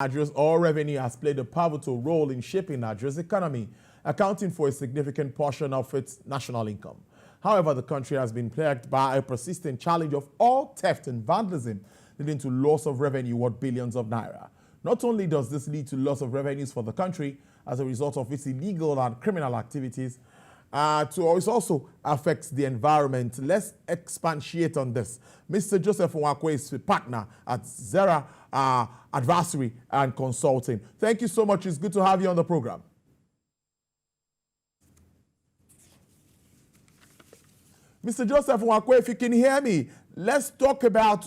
Nigeria's oil revenue has played a pivotal role in shaping Nigeria's economy, accounting for a significant portion of its national income. However, the country has been plagued by a persistent challenge of oil theft and vandalism, leading to loss of revenue worth billions of naira. Not only does this lead to loss of revenues for the country as a result of its illegal and criminal activities, it also affects the environment. Let's expatiate on this. Mr. Joseph Nwakwe is a partner at Zera Advisory and Consulting. Thank you so much. It's good to have you on the program. Mr. Joseph Nwakwe, if you can hear me, let's talk about,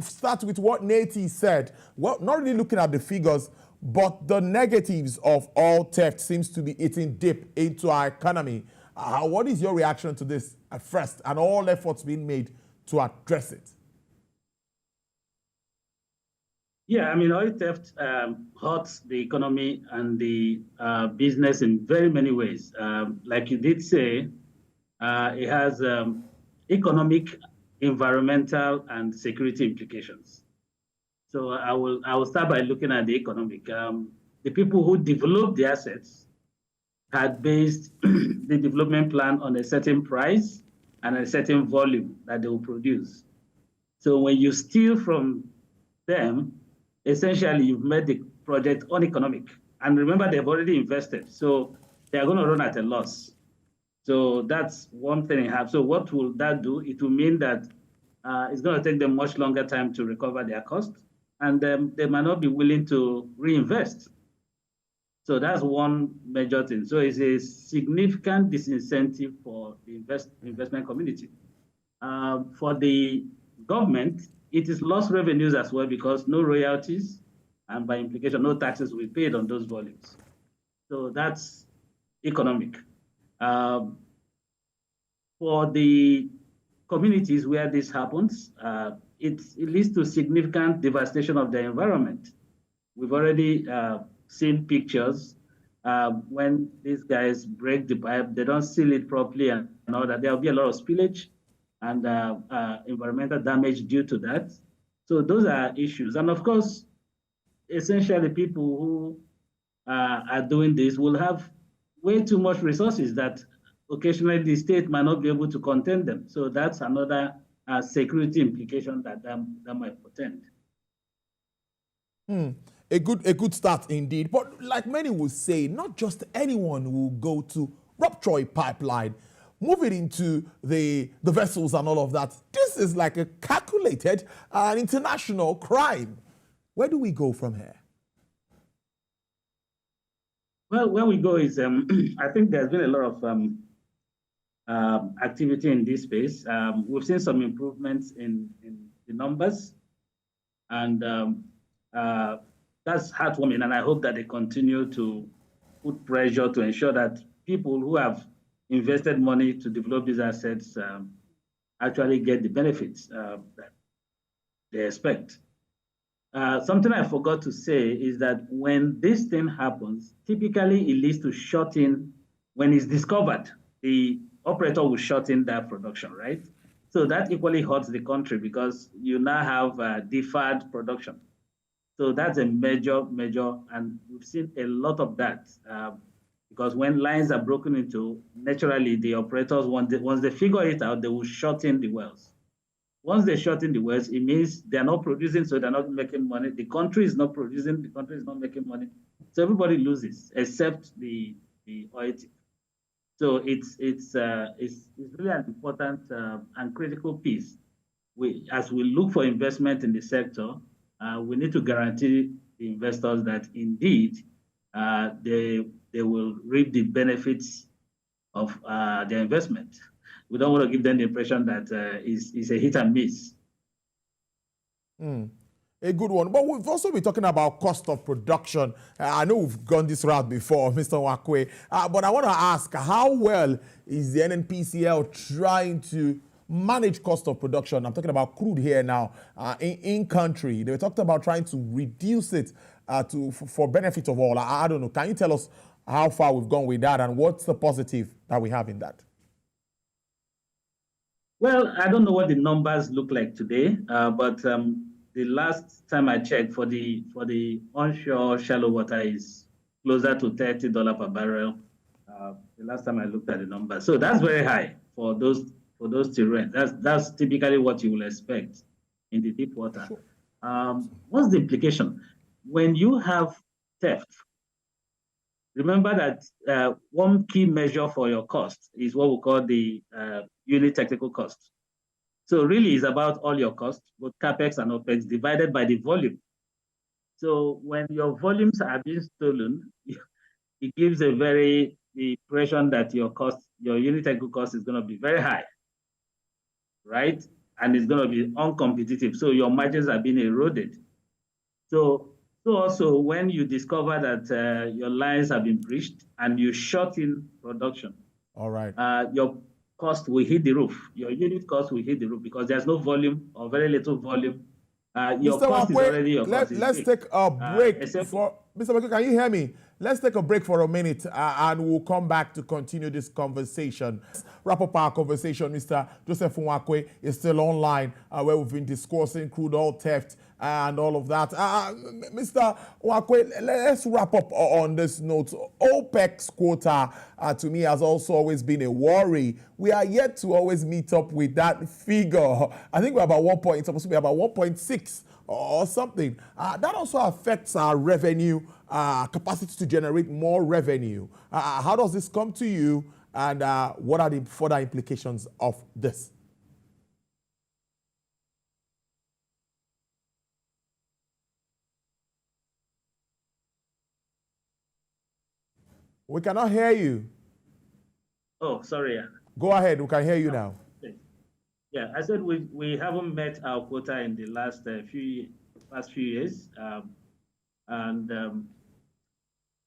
start with what Nate said. Well, not really looking at the figures, but the negatives of oil theft seems to be eating deep into our economy. What is your reaction to this at first, and all efforts being made to address it? Yeah, I mean, oil theft hurts the economy and the business in very many ways. Like you did say, it has economic, environmental, and security implications. So I will start by looking at the economic. The people who developed the assets had based the development plan on a certain price and a certain volume that they will produce. So when you steal from them, essentially you've made the project uneconomic. And remember, they've already invested, so they're going to run at a loss. So that's one thing they have. So what will that do? It will mean that it's going to take them much longer time to recover their cost, and they might not be willing to reinvest. So that's one major thing. So it's a significant disincentive for the investment community. For the government, it is lost revenues as well, because no royalties and by implication, no taxes will be paid on those volumes. So that's economic. For the communities where this happens, it leads to significant devastation of the environment. We've already seen pictures when these guys break the pipe, they don't seal it properly, and all that. There will be a lot of spillage and environmental damage due to that. So those are issues. And of course, essentially people who are doing this will have way too much resources that occasionally the state might not be able to contain them. So that's another security implication that might portend. A good start indeed. But like many will say, not just anyone will go to rupture a pipeline, move it into the vessels and all of that. This is like a calculated international crime. Where do we go from here? Well, where we go is, I think there's been a lot of activity in this space. We've seen some improvements in the numbers, and that's heartwarming, and I hope that they continue to put pressure to ensure that people who have invested money to develop these assets actually get the benefits that they expect. Something I forgot to say is that when this thing happens, typically it leads to shutting. When it's discovered, the operator will shut in that production, right? So that equally hurts the country, because you now have deferred production. So that's a major, and we've seen a lot of that, because when lines are broken into, naturally the operators, once they figure it out, they will shut in the wells. Once they shut in the wells, it means they're not producing, so they're not making money. The country is not producing, the country is not making money. So everybody loses, except the oil thief. So it's really an important and critical piece. As we look for investment in the sector, we need to guarantee the investors that indeed they will reap the benefits of their investment. We don't want to give them the impression that it's a hit and miss. A good one. But we've also been talking about cost of production. I know we've gone this route before, Mr. Nwakwe, but I want to ask, how well is the NNPCL trying to manage cost of production? I'm talking about crude here now, in country. They talked about trying to reduce it for benefit of all. I don't know. Can you tell us how far we've gone with that, and what's the positive that we have in that? Well, I don't know what the numbers look like today, but the last time I checked for the onshore shallow water is closer to $30 per barrel. The last time I looked at the number, so that's very high for those terrains. That's typically what you will expect in the deep water. What's the implication when you have theft? Remember that one key measure for your cost is what we call the unit technical cost. So really, it's about all your costs, both capex and opex, divided by the volume. So when your volumes are being stolen, it gives the impression that your unit technical cost is going to be very high, right? And it's going to be uncompetitive. So your margins are being eroded. So also when you discover that your lines have been breached and you shut in production, all right, your cost will hit the roof. Your unit cost will hit the roof because there's no volume or very little volume. Your Mr. cost Wakwe, is already your cost. Let's take a break. Mr. Wakwe, can you hear me? Let's take a break for a minute and we'll come back to continue this conversation. Wrap up our conversation. Mr. Joseph Wakwe is still online where we've been discussing crude oil theft and all of that. Mr. Wakwe, let's wrap up on this note. OPEC's quota to me has also always been a worry. We are yet to always meet up with that figure. I think we're about it's supposed to be about 1.6 or something. That also affects our revenue, capacity to generate more revenue. How does this come to you, and what are the further implications of this? We cannot hear you. Oh, sorry. Go ahead. We can hear you now. Yeah, I said we haven't met our quota in the last few years, and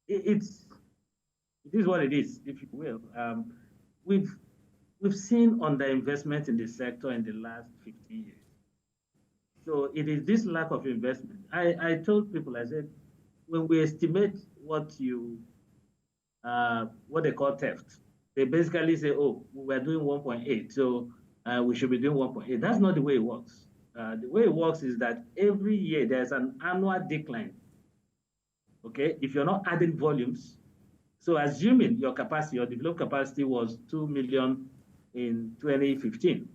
it is what it is, if you will. We've seen underinvestment in the sector in the last 50 years. So it is this lack of investment. I told people, I said, when we estimate what they call theft, they basically say, oh, we're doing 1.8, so we should be doing 1.8. That's not the way it works. The way it works is that every year there's an annual decline. Okay, if you're not adding volumes, so assuming your developed capacity was 2 million in 2015,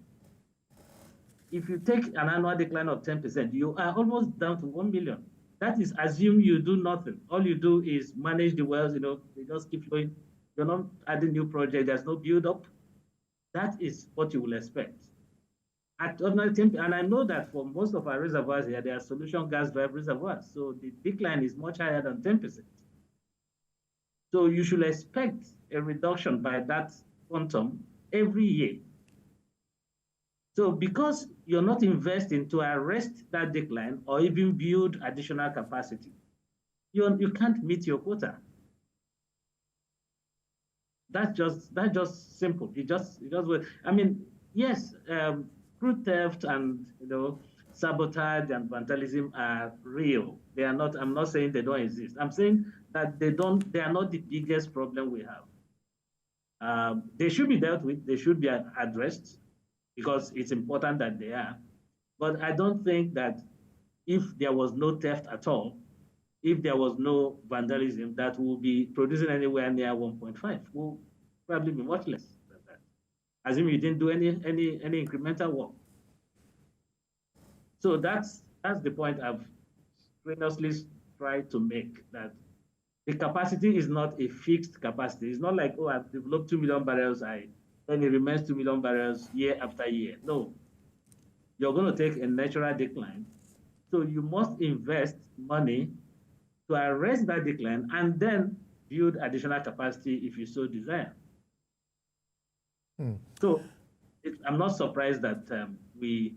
if you take an annual decline of 10%, you are almost down to 1 million. That is assume you do nothing. All you do is manage the wells, they just keep flowing. You're not adding new projects, there's no build up. That is what you will expect. And I know that for most of our reservoirs here, they are solution gas drive reservoirs. So the decline is much higher than 10%. So you should expect a reduction by that quantum every year. So because you're not investing to arrest that decline or even build additional capacity, you can't meet your quota. That's just simple. It just I mean, yes, crude theft and sabotage and vandalism are real. They are not. I'm not saying they don't exist. I'm saying that they are not the biggest problem we have. They should be dealt with. They should be addressed because it's important that they are. But I don't think that if there was no theft at all, if there was no vandalism, that will be producing anywhere near 1.5. Will probably be much less than that. Assuming you didn't do any incremental work. So that's the point I've strenuously tried to make, that the capacity is not a fixed capacity. It's not like, oh, I've developed 2 million barrels, then it remains 2 million barrels year after year. No, you're going to take a natural decline. So you must invest money to arrest that decline and then build additional capacity if you so desire. So I'm not surprised that we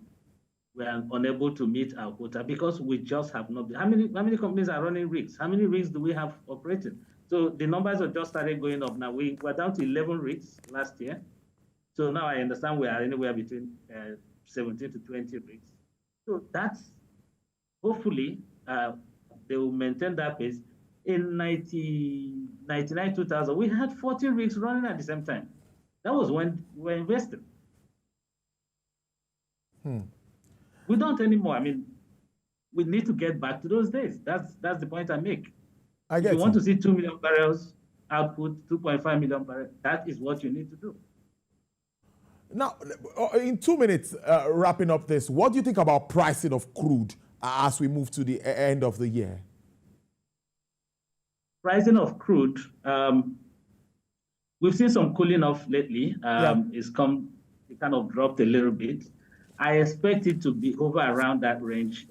are unable to meet our quota because we just have not been. How many companies are running rigs? How many rigs do we have operating? So the numbers have just started going up now. We were down to 11 rigs last year. So now I understand we are anywhere between 17 to 20 rigs. So that's hopefully they will maintain that pace. In 1999, 2000, we had 40 rigs running at the same time. That was when we were investing. We don't anymore. I mean, we need to get back to those days. That's the point I make. I If get you want you. to see 2 million barrels output, 2.5 million barrels, that is what you need to do. Now, in 2 minutes, wrapping up this, what do you think about pricing of crude as we move to the end of the year? Pricing of crude, we've seen some cooling off lately. It kind of dropped a little bit. I expect it to be hover around that range.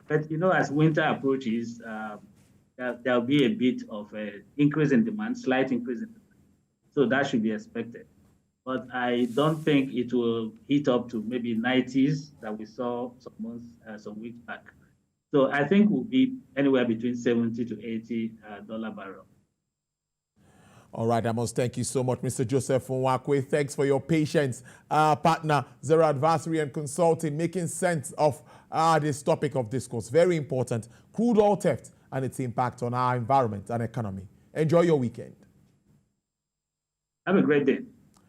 But as winter approaches, there'll be a bit of an increase in demand, slight increase in demand. So that should be expected. But I don't think it will hit up to maybe 90s that we saw some weeks back. So I think we'll be anywhere between $70 to $80 barrel. All right, I must thank you so much, Mr. Joseph Nwakwe. Thanks for your patience. Partner, Zero Advisory and Consulting, making sense of this topic of discourse. Very important. Crude oil theft and its impact on our environment and economy. Enjoy your weekend. Have a great day.